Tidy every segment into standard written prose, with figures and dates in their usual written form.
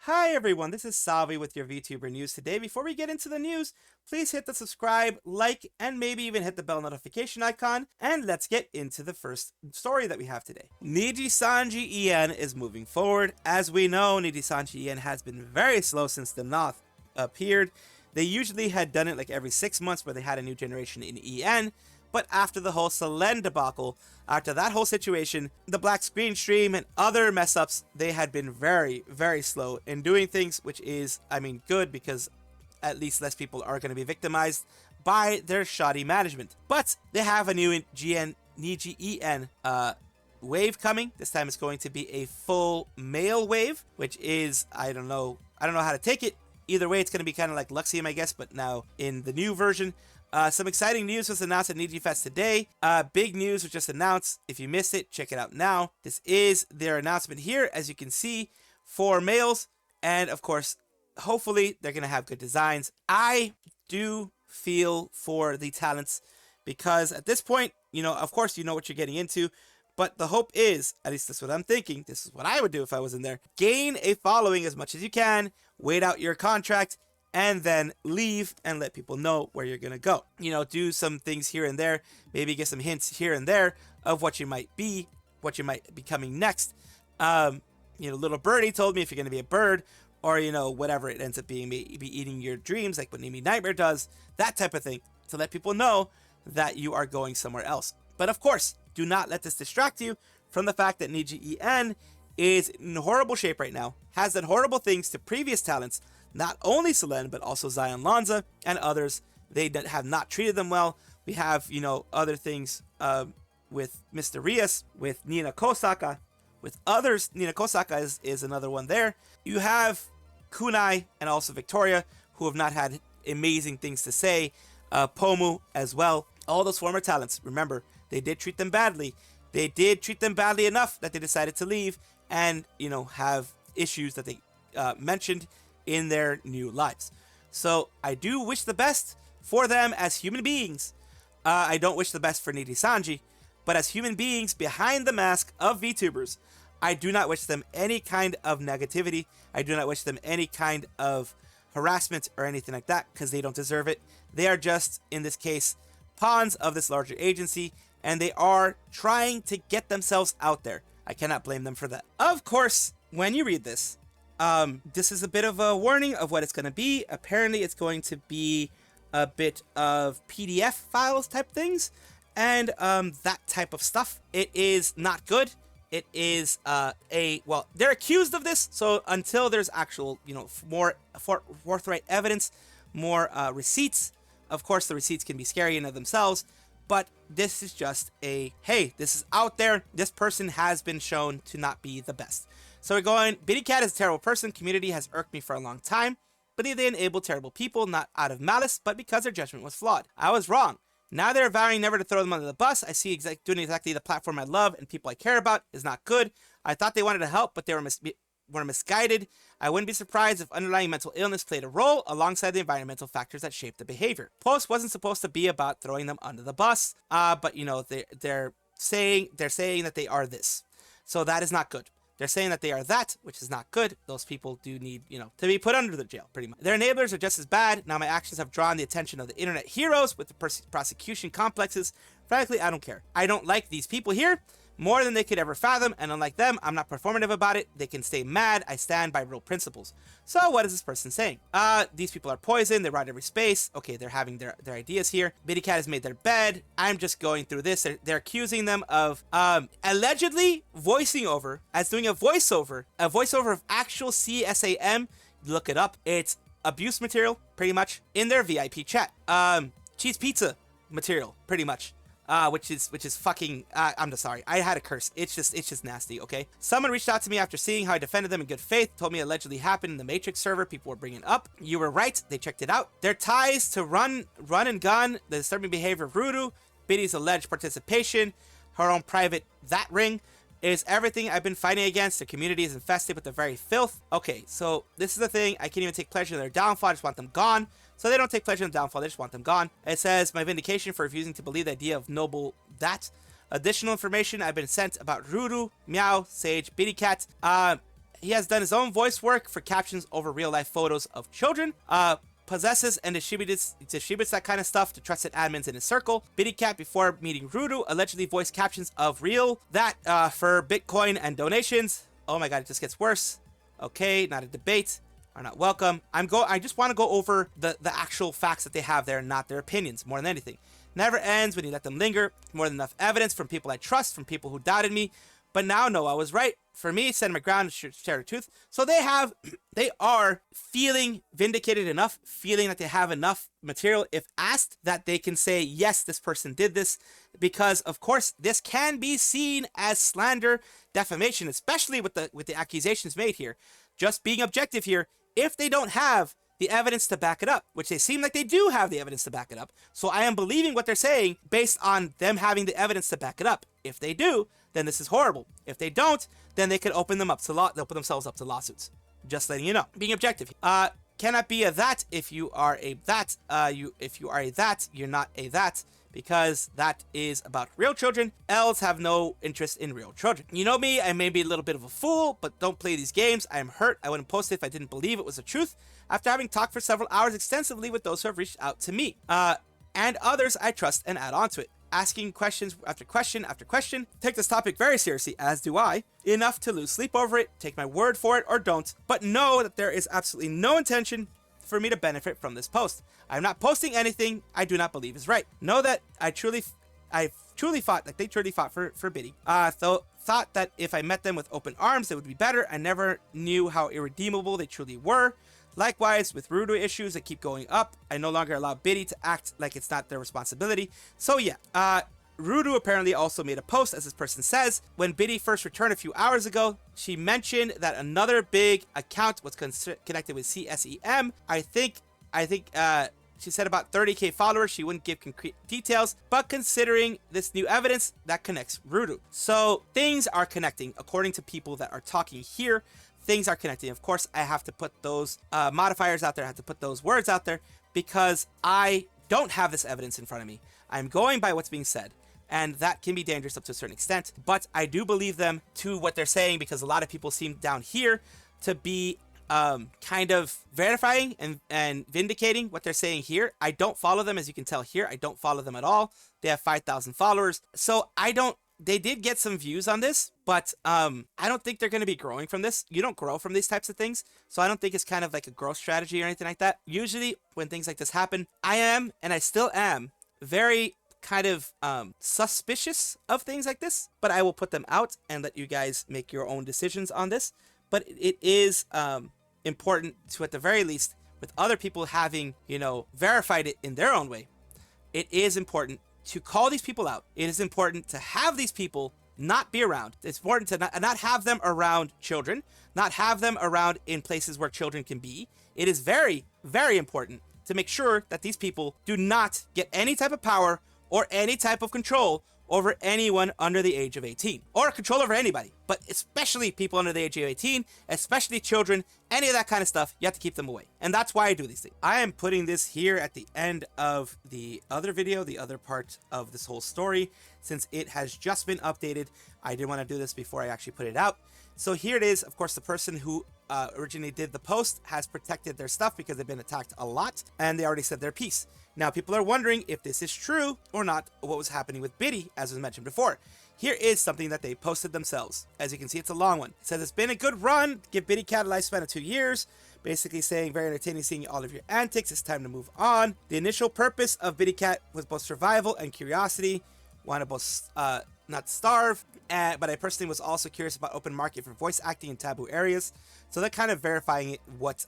Hi everyone, this is Salvi with your VTuber news today. Before we get into the news, please hit the subscribe, like, and maybe even hit the bell notification icon, and let's get into the first story that we have today. Nijisanji EN is moving forward. As we know, Nijisanji EN has been very slow since the Noth appeared. They usually had done it like every 6 months where they had a new generation in EN, but after the whole Selen debacle, after that whole situation, the black screen stream and other mess ups, they had been very, very slow in doing things, which is, I mean, good because at least less people are going to be victimized by their shoddy management. But they have a new Niji EN wave coming. This time it's going to be a full male wave, which is, I don't know how to take it. Either way, it's going to be kind of like Luxiem, I guess, but now in the new version. Some exciting news was announced at Niji Fest today. Big news was just announced. If you missed it, check it out now. This is their announcement here, as you can see, for males. And of course, hopefully they're going to have good designs. I do feel for the talents because at this point, you know, of course, you know what you're getting into. But the hope is, at least that's what I'm thinking, this is what I would do if I was in there, gain a following as much as you can, wait out your contract, and then leave and let people know where you're going to go. You know, do some things here and there, maybe get some hints here and there of what you might be coming next. You know, little birdie told me if you're going to be a bird, or, you know, whatever it ends up being, be eating your dreams, like what Nimi Nightmare does, that type of thing, to let people know that you are going somewhere else. But of course, do not let this distract you from the fact that Niji EN is in horrible shape right now, has done horrible things to previous talents, not only Selen, but also Zion Lanza and others. They have not treated them well. We have, you know, other things with Mr. Rias, with Nina Kosaka, with others. Nina Kosaka is another one there. You have Kunai and also Victoria, who have not had amazing things to say. Pomu as well. All those former talents, remember, they did treat them badly. They did treat them badly enough that they decided to leave and, you know, have issues that they mentioned in their new lives. So I do wish the best for them as human beings. I don't wish the best for Nijisanji, but as human beings behind the mask of VTubers, I do not wish them any kind of negativity. I do not wish them any kind of harassment or anything like that, because they don't deserve it. They are just, in this case, pawns of this larger agency, and they are trying to get themselves out there. I cannot blame them for that. Of course, when you read this, this is a bit of a warning of what it's going to be. Apparently, it's going to be a bit of PDF files type things and that type of stuff. It is not good. It is well, they're accused of this. So until there's actual, you know, more forthright evidence, more receipts. Of course, the receipts can be scary in of themselves, but this is just a, hey, this is out there. This person has been shown to not be the best. So we're going, Bitty Cat is a terrible person. Community has irked me for a long time. Believe they enabled terrible people, not out of malice, but because their judgment was flawed. I was wrong. Now they're vowing never to throw them under the bus. I see doing exactly the platform I love and people I care about is not good. I thought they wanted to help, but they were misguided. I wouldn't be surprised if underlying mental illness played a role alongside the environmental factors that shaped the behavior. Post wasn't supposed to be about throwing them under the bus, but you know, they're saying that they are this. So that is not good. They're saying that they are that, which is not good. Those people do need, you know, to be put under the jail, pretty much. Their enablers are just as bad. Now my actions have drawn the attention of the internet heroes with the prosecution complexes. Frankly, I don't care. I don't like these people here more than they could ever fathom, and unlike them, I'm not performative about it. They can stay mad. I stand by real principles. So what is this person saying? These people are poison. They rot every space. Okay, they're having their ideas here. Bitty Cat has made their bed. I'm just going through this. They're accusing them of allegedly voicing over, as doing a voiceover of actual CSAM. Look it up. It's abuse material, pretty much, in their VIP chat. Cheese pizza material, pretty much. Which is fucking, I'm just sorry. I had a curse. It's just nasty, okay? Someone reached out to me after seeing how I defended them in good faith, told me it allegedly happened in the Matrix server people were bringing up. You were right. They checked it out. Their ties to run and gun, the disturbing behavior of Rudu, Biddy's alleged participation, her own private that ring, is everything I've been fighting against. The community is infested with the very filth. Okay, so this is the thing. I can't even take pleasure in their downfall. I just want them gone. So they don't take pleasure in the downfall. They just want them gone. It says, my vindication for refusing to believe the idea of noble that. Additional information I've been sent about Ruru, Meow, Sage, Bitty Cat. He has done his own voice work for captions over real-life photos of children. Possesses and distributes that kind of stuff to trusted admins in his circle. BiddyCat, before meeting Rudu, allegedly voiced captions of real that for Bitcoin and donations. Oh my god, it just gets worse. Okay, not a debate. Are not welcome. I just want to go over the actual facts that they have there, not their opinions, more than anything. Never ends when you let them linger. More than enough evidence from people I trust, from people who doubted me. But now, no, I was right. For me, stand my ground, share the truth. So they are feeling vindicated enough, feeling that they have enough material, if asked, that they can say, yes, this person did this. Because, of course, this can be seen as slander, defamation, especially with the accusations made here. Just being objective here, if they don't have the evidence to back it up, which they seem like they do have the evidence to back it up. So I am believing what they're saying based on them having the evidence to back it up. If they do, then this is horrible. If they don't, then they could open themselves up to lawsuits. Just letting you know. Being objective. Cannot be a that if you are a that. If you are a that, you're not a that. Because that is about real children. Elves have no interest in real children. You know me, I may be a little bit of a fool, but don't play these games. I am hurt. I wouldn't post it if I didn't believe it was the truth. After having talked for several hours extensively with those who have reached out to me. And others I trust and add on to it. Asking questions after question after question. Take this topic very seriously, as do I. Enough to lose sleep over it. Take my word for it or don't. But know that there is absolutely no intention for me to benefit from this post. I'm not posting anything I do not believe is right. Know that I truly fought, like they truly fought for Biddy. Thought that if I met them with open arms, it would be better. I never knew how irredeemable they truly were. Likewise, with Rudu issues that keep going up, I no longer allow Biddy to act like it's not their responsibility. So yeah, Rudu apparently also made a post, as this person says. When Biddy first returned a few hours ago, she mentioned that another big account was connected with CSEM. I think she said about 30k followers. She wouldn't give concrete details, but considering this new evidence, that connects Rudu. So things are connecting, according to people that are talking here. Things are connecting. Of course, I have to put those modifiers out there. I have to put those words out there because I don't have this evidence in front of me. I'm going by what's being said. And that can be dangerous up to a certain extent. But I do believe them to what they're saying because a lot of people seem down here to be kind of verifying and vindicating what they're saying here. I don't follow them, as you can tell here. I don't follow them at all. They have 5,000 followers. So they did get some views on this, but I don't think they're going to be growing from this. You don't grow from these types of things. So I don't think it's kind of like a growth strategy or anything like that. Usually when things like this happen, I am, and I still am, very kind of suspicious of things like this, but I will put them out and let you guys make your own decisions on this. But it is important to, at the very least, with other people having, verified it in their own way, it is important to call these people out. It is important to have these people not be around. It's important to not have them around children, not have them around in places where children can be. It is very, very important to make sure that these people do not get any type of power or any type of control over anyone under the age of 18, or control over anybody, but especially people under the age of 18, especially children, any of that kind of stuff. You have to keep them away. And that's why I do these things. I am putting this here at the end of the other video, the other part of this whole story, since it has just been updated. I didn't want to do this before I actually put it out. So here it is. Of course, the person who originally did the post has protected their stuff because they've been attacked a lot, and they already said their piece. Now, people are wondering if this is true or not, what was happening with Biddy, as was mentioned before. Here is something that they posted themselves. As you can see, it's a long one. It says, it's been a good run. Give Biddy Cat a lifespan of 2 years. Basically saying, very entertaining seeing all of your antics. It's time to move on. The initial purpose of Biddy Cat was both survival and curiosity. Wanted both not starve, but I personally was also curious about open market for voice acting in taboo areas. So they're kind of verifying what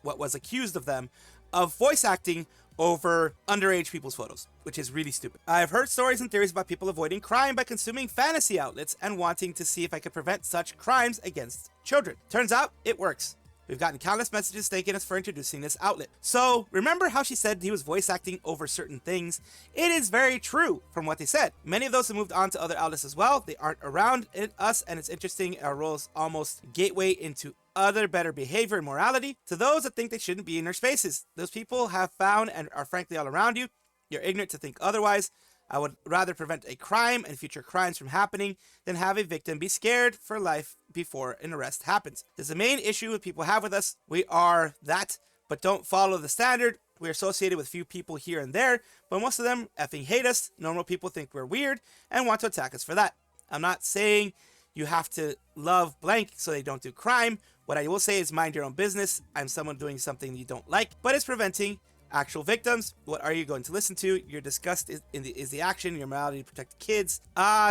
was accused of them of voice acting over underage people's photos, which is really stupid. I've heard stories and theories about people avoiding crime by consuming fantasy outlets and wanting to see if I could prevent such crimes against children. Turns out it works. We've gotten countless messages thanking us for introducing this outlet. So remember how she said he was voice acting over certain things? It is very true from what they said. Many of those have moved on to other outlets as well. They aren't around us, and it's interesting. Our role is almost gateway into other better behavior and morality to those that think they shouldn't be in their spaces. Those people have found and are frankly all around you. You're ignorant to think otherwise. I would rather prevent a crime and future crimes from happening than have a victim be scared for life before an arrest happens. This is the main issue that people have with us. We are that, but don't follow the standard. We're associated with few people here and there, but most of them effing hate us. Normal people think we're weird and want to attack us for that. I'm not saying you have to love blank so they don't do crime. What I will say is mind your own business. I'm someone doing something you don't like, but it's preventing actual victims. What are you going to listen to? Your disgust is the action, your morality to protect kids.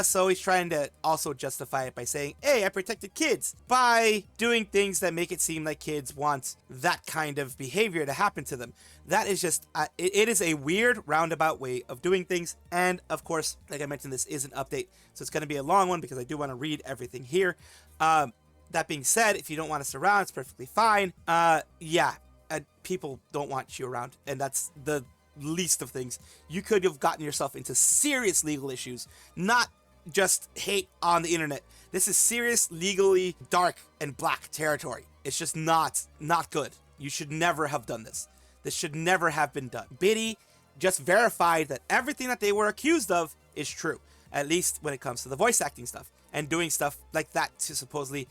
So he's trying to also justify it by saying, hey, I protected kids, by doing things that make it seem like kids want that kind of behavior to happen to them. That is just, it is a weird roundabout way of doing things. And of course, like I mentioned, this is an update, so it's going to be a long one because I do want to read everything here. That being said, if you don't want us around, it's perfectly fine. People don't want you around, and that's the least of things. You could have gotten yourself into serious legal issues, not just hate on the internet. This is serious, legally dark and black territory. It's just not good. You should never have done this. This should never have been done. Biddy just verified that everything that they were accused of is true, at least when it comes to the voice acting stuff and doing stuff like that to supposedly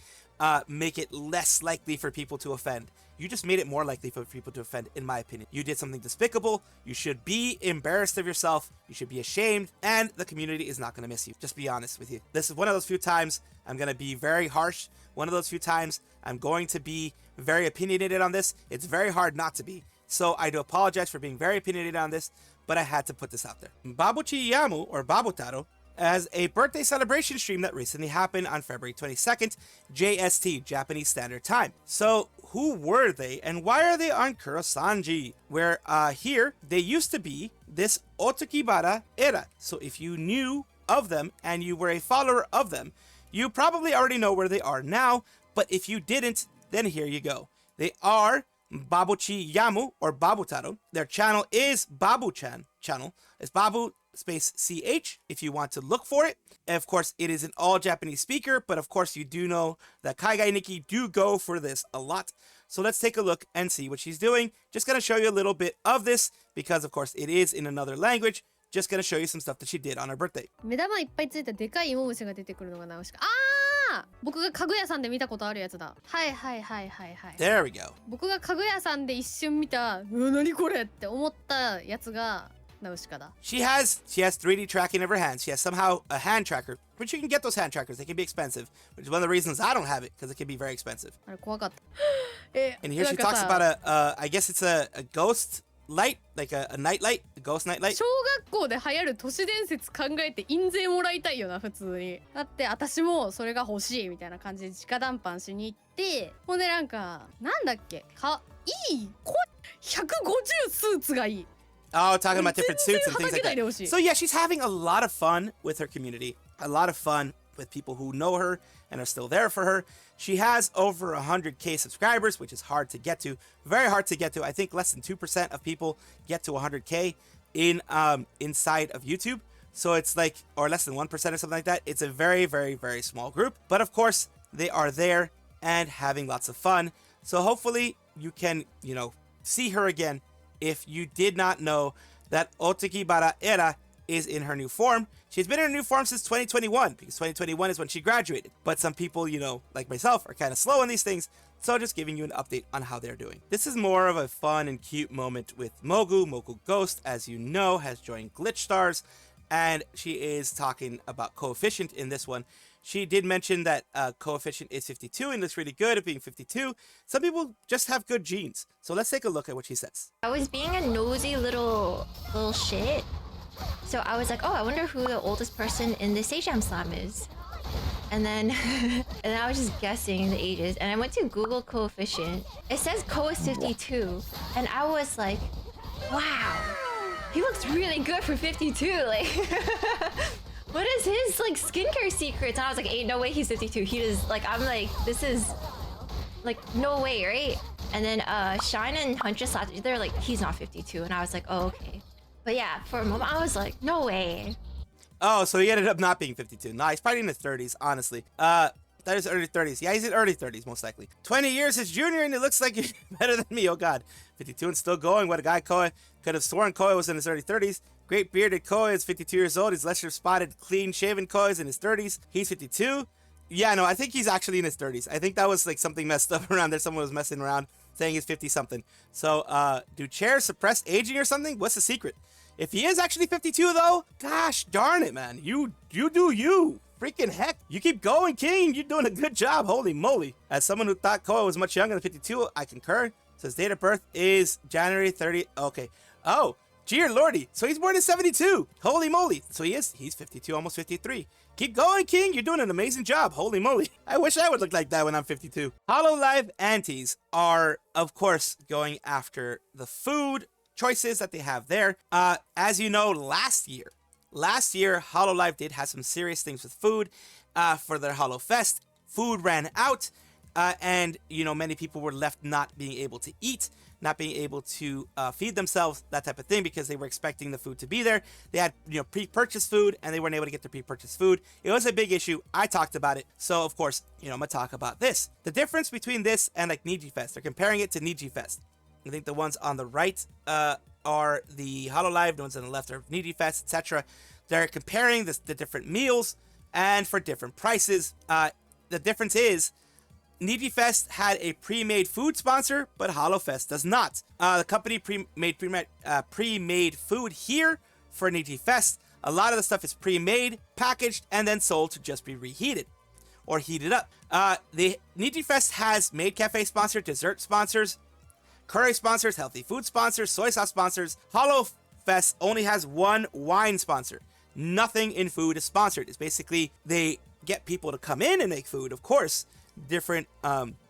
make it less likely for people to offend. You just made it more likely for people to offend, in my opinion. You did something despicable. You should be embarrassed of yourself. You should be ashamed, and the community is not going to miss you. Just be honest with you. This is one of those few times I'm going to be very harsh. One of those few times I'm going to be very opinionated on this. It's very hard not to be. So I do apologize for being very opinionated on this, but I had to put this out there. Babuchi Yamu, or Babutaro, as a birthday celebration stream that recently happened on February 22nd, JST, Japanese Standard Time. So who were they and why are they on Kurosanji? Where here, they used to be this Otokibara era. So if you knew of them and you were a follower of them, you probably already know where they are now, but if you didn't, then here you go. They are Babuchi Yamu, or Babutaro. Their channel is Babu-chan channel. It's Babu space CH if you want to look for it. And of course, it is an all Japanese speaker, but of course you do know that Kaigai Nikki do go for this a lot. So let's take a look and see what she's doing. Just going to show you a little bit of this because of course it is in another language. Just going to show you some stuff that she did on her birthday. 目玉いっぱいついたでかい芋虫が出てくるのがナウシカ。僕が家具屋さんで見たことあるやつだ。はいはいはいはいはい。There we go. 僕が家具屋さんで一瞬見た、何これって思ったやつがナウシカだ。She has 3D tracking of her hands. She has somehow a hand tracker, but you can get those hand trackers. They can be expensive, which is one of the reasons I don't have it because it can be very expensive. あれ怖かった。And here she talks about I guess it's a ghost light, like a night light, a ghost night light. 小学校で流行る都市伝説考えて印税もらいたいよな普通に。だって私もそれが欲しいみたいな感じで直談判しに行って、ほんでなんだっけいい150スーツがいい。Oh, talking about different suits and things like that. So yeah, she's having a lot of fun with her community, a lot of fun with people who know her and are still there for her. She has over 100K subscribers, which is hard to get to, very hard to get to. I think less than 2% of people get to 100K in inside of YouTube. So it's like, or less than 1% or something like that. It's a very, very, very small group. But of course, they are there and having lots of fun. So hopefully you can, see her again. If you did not know that Otokibara era is in her new form. She's been in her new form since 2021 because 2021 is when she graduated. But some people, like myself, are kind of slow on these things. So just giving you an update on how they're doing. This is more of a fun and cute moment with Mogu. Mogughost, as you know, has joined Glitch Stars. And she is talking about Koefficient in this one. She did mention that Koefficient is 52 and looks really good at being 52. Some people just have good genes. So let's take a look at what she says. I was being a nosy little shit. So I was like, oh, I wonder who the oldest person in this Sejam Slam is. And then I was just guessing the ages. And I went to Google Koefficient. It says Ko is 52. And I was like, wow, he looks really good for 52. Like, what is his skincare secrets? And I was like, ain't no way he's 52. He is I'm like, this is no way, right? And then Shine and Huntress, they're like, he's not 52. And I was like, oh, okay. But yeah, for a moment, I was like, no way. Oh, so he ended up not being 52. Nah, he's probably in his 30s, honestly. That is early 30s. Yeah, he's in early 30s, most likely. 20 years his junior, and it looks like you're better than me. Oh, God. 52 and still going. What a guy, Koe. Could have sworn Koe was in his early 30s. Great bearded Koe is 52 years old. He's lesser spotted, clean-shaven Koe is in his 30s. He's 52. Yeah, no, I think he's actually in his 30s. I think that was like something messed up around there. Someone was messing around saying he's 50-something. So, do chairs suppress aging or something? What's the secret? If he is actually 52, though, gosh darn it, man. You do you. Freaking heck. You keep going, King. You're doing a good job. Holy moly. As someone who thought Koa was much younger than 52, I concur. So his date of birth is January 30. Okay. Oh, dear lordy. So he's born in 72. Holy moly. So he's 52, almost 53. Keep going, King. You're doing an amazing job. Holy moly. I wish I would look like that when I'm 52. Hololive aunties are, of course, going after the food choices that they have there. As you know, last year, Hololive did have some serious things with food for their HoloFest. Food ran out, and, you know, many people were left not being able to eat, not being able to feed themselves, that type of thing, because they were expecting the food to be there. They had, you know, pre-purchased food, and they weren't able to get the pre-purchased food. It was a big issue. I talked about it. So, of course, you know, I'm going to talk about this. The difference between this and, like, Niji Fest, they're comparing it to Niji Fest. I think the ones on the right are the Hololive, the ones on the left are Niji Fest, etc. They're comparing the different meals and for different prices. The difference is Niji Fest had a pre-made food sponsor, but HoloFest does not. The company pre-made food here for Niji Fest. A lot of the stuff is pre-made, packaged, and then sold to just be reheated or heated up. The Niji Fest has maid cafe sponsor, dessert sponsors, curry sponsors, healthy food sponsors, soy sauce sponsors. HoloFest only has one wine sponsor. Nothing in food is sponsored. It's basically they get people to come in and make food, of course. Different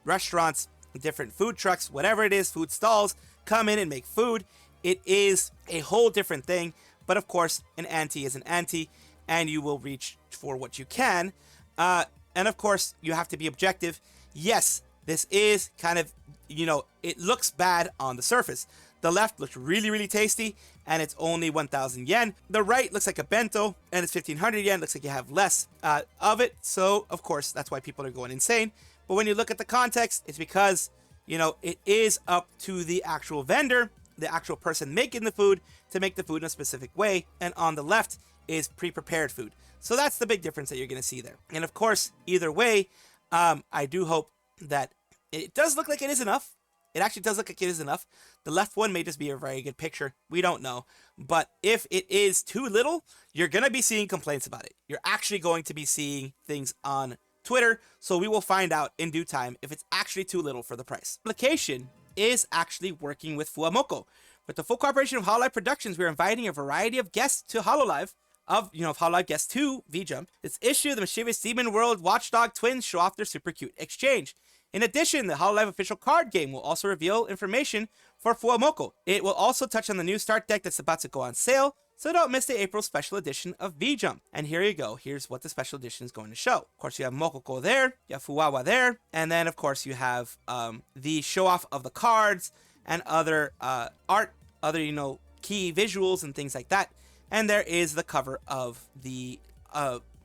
restaurants, different food trucks, whatever it is, food stalls, come in and make food. It is a whole different thing. But of course, an auntie is an auntie, and you will reach for what you can. And of course, you have to be objective. Yes, this is kind of, you know, it looks bad on the surface. The left looks really, really tasty, and it's only 1,000 yen. The right looks like a bento, and it's 1,500 yen. Looks like you have less of it. So, of course, that's why people are going insane. But when you look at the context, it's because, you know, it is up to the actual vendor, the actual person making the food, to make the food in a specific way. And on the left is pre-prepared food. So that's the big difference that you're going to see there. And of course, either way, I do hope that it does look like it is enough. It actually does look like it is enough. The left one may just be a very good picture. We don't know. But if it is too little, you're going to be seeing complaints about it. You're actually going to be seeing things on Twitter. So we will find out in due time if it's actually too little for the price. The application is actually working with Fuwamoco. With the full cooperation of Hololive Productions, we're inviting a variety of guests to Hololive. Of Hololive guests to VJump. This issue, the mischievous Demon World Watchdog twins show off their super cute exchange. In addition, the Hololive official card game will also reveal information for Fuwamoco. It will also touch on the new start deck that's about to go on sale, so don't miss the April special edition of VJump. And here you go. Here's what the special edition is going to show. Of course, you have Mogughost there, you have Fuwawa there, and then, of course, you have the show-off of the cards and other art, other, key visuals and things like that. And there is the cover of the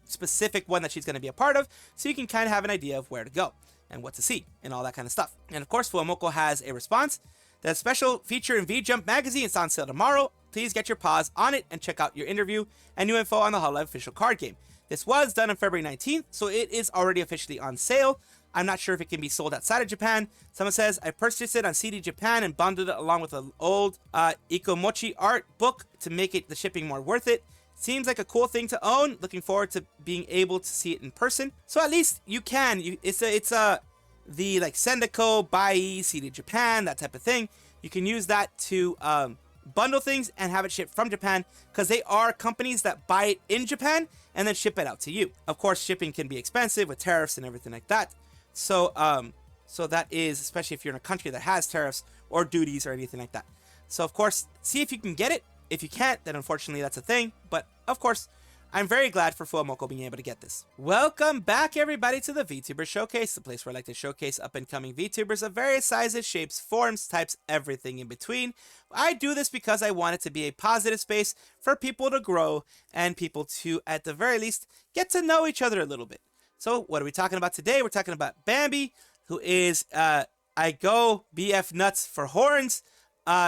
specific one that she's going to be a part of, so you can kind of have an idea of where to go and what to see and all that kind of stuff. And of course, Fuwamoco has a response. The special feature in VJump magazine is on sale tomorrow. Please get your paws on it and check out your interview and new info on the Hololive official card game. This was done on February 19th, so it is already officially on sale. I'm not sure if it can be sold outside of Japan. Someone says, I purchased it on CD Japan and bundled it along with an old Ikomochi art book to make it the shipping more worth it. Seems like a cool thing to own. Looking forward to being able to see it in person. So at least you can. It's the like Sendako, Bai, CD Japan, that type of thing. You can use that to bundle things and have it shipped from Japan, because they are companies that buy it in Japan and then ship it out to you. Of course, shipping can be expensive with tariffs and everything like that. So that is, especially if you're in a country that has tariffs or duties or anything like that. So of course, see if you can get it. If you can't, then unfortunately that's a thing. But of course, I'm very glad for Fuwamoco being able to get this. Welcome back, everybody, to the Vtuber Showcase, the place where I like to showcase up-and-coming VTubers of various sizes, shapes, forms, types, everything in between. I do this because I want it to be a positive space for people to grow and people to, at the very least, get to know each other a little bit. So what are we talking about today? We're talking about Bambi, who is I go BF nuts for horns.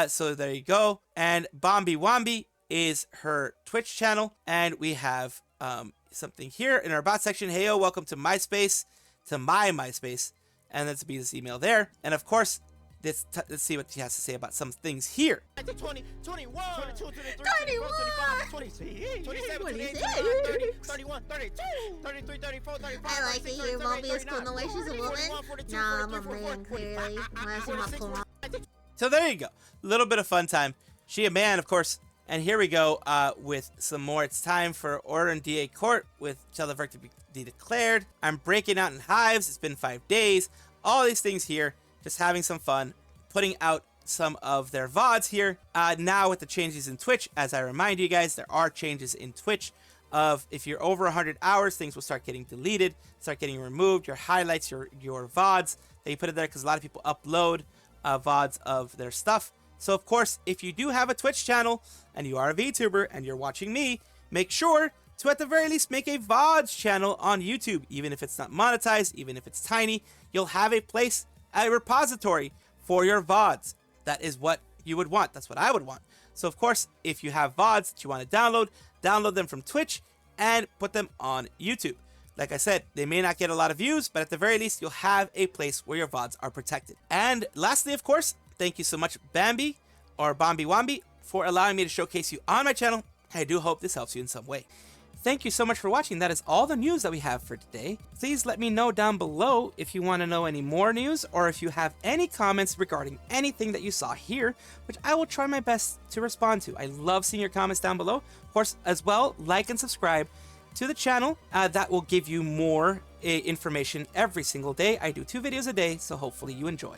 So there you go. And Bambi Wambi is her Twitch channel. And we have something here in our about section. Heyo, welcome to MySpace, to my MySpace. And that's be this email there. And of course, let's see what she has to say about some things here. 20, 21, 22, 23, 21, 25, 26, 27, 28, 30, 31, 32, 33, 34, 35, I like it here. Bambi is cool in the way she's a woman. Nah, I'm a man, clearly. Unless I'm a porn. So there you go. A little bit of fun time. She a man, of course. And here we go with some more. It's time for Order and DA Court with shall the verdict be declared. I'm breaking out in hives. It's been 5 days. All these things here. Just having some fun. Putting out some of their VODs here. Now with the changes in Twitch, as I remind you guys, there are changes in Twitch of if you're over 100 hours, things will start getting deleted, start getting removed. Your highlights, your VODs, they put it there because a lot of people upload VODs of their stuff. So of course, if you do have a Twitch channel and you are a VTuber and you're watching me, make sure to at the very least make a VODs channel on YouTube. Even if it's not monetized, even if it's tiny, you'll have a place, a repository for your VODs. That is what you would want. That's what I would want. So of course, if you have VODs that you want to download them from Twitch and put them on YouTube. Like I said, they may not get a lot of views, but at the very least, you'll have a place where your VODs are protected. And lastly, of course, thank you so much, Bambi, or Bambi Wambi, for allowing me to showcase you on my channel. I do hope this helps you in some way. Thank you so much for watching. That is all the news that we have for today. Please let me know down below if you want to know any more news or if you have any comments regarding anything that you saw here, which I will try my best to respond to. I love seeing your comments down below. Of course, as well, like and subscribe to the channel. That will give you more information every single day. I do 2 videos a day, so hopefully you enjoy.